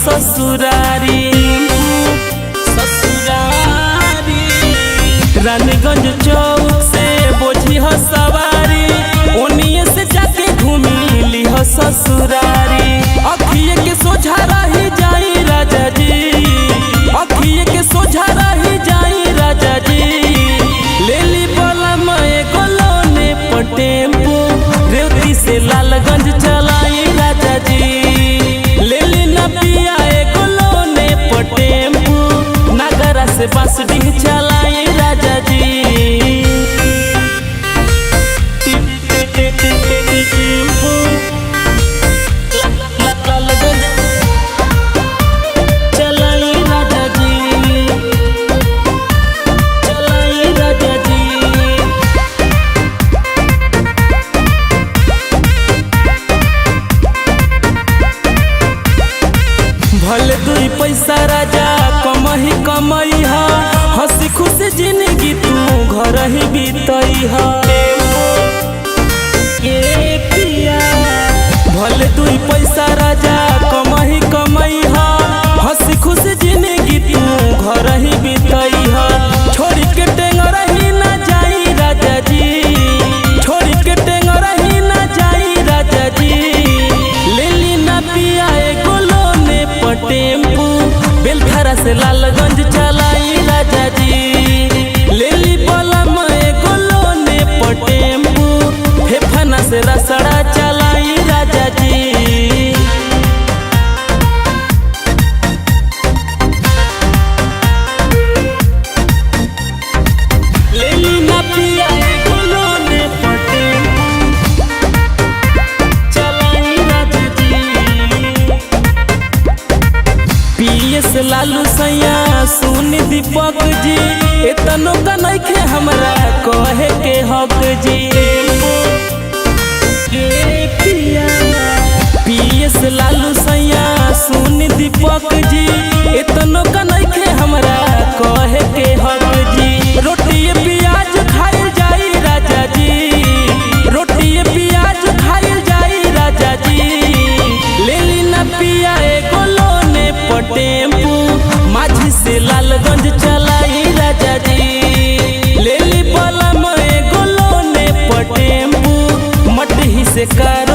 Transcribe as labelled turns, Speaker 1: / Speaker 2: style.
Speaker 1: ससुरारी रानीगंज चौक से बोझी हो सवारी, ओनिए से जाके घूमी ली हो ससुरारी। अखिए के सोझा रही जाई राजा जी, अखिए के सोझा रही जाई राजा जी। ले ली बोला मैं गोलोने पर टेम्पो, रेवती से लालगंज चलाई राजा जी। ले ली ना पिया गोलोने पर टेम्पो, नगरा से बांसडीह चलाई राजा जी। भले दुई पैसा राजा कमही कमई हा, हंसी खुशी जिंदगी तू घर ही बीतई हा। भले दुई पैसा राजा कमही कमई हा, हंसी खुशी जिंदगी तू घर ही बीतई हा। छोड़ी के टेंगर ही ना जाई राजा जी, छोड़ी के टेंगर ही ना जाई राजा जी। ले ली ना पिया गोलोने पर टेम्पो, बेलखरा से लालगंज चलाई राजा जी। ले ली बोला मैं गोलोने पर टेम्पो, फेफना से रसड़ा चलाई राजा जी। ले ली ना पिया गोलोने पर टेम्पो, चलाई राजा जी। पीएस लालू सैया सुन दीपक जी, एतनो का नइखे हमरा कहे के हक जी। पीएस लालू सैया सुन दीपक जी, एतनो का नइखे हमरा कहे के हक जी। रोटी प्याज खाइल जाई राजा जी, रोटी प्याज खाइल जाई राजा जी। ले ली ना पिया गोलोने पर टेम्पो, माझी से लालगंज चलाई राजा जी। ले ली बोला मैं गोलोने पर टेम्पो, मटही से कार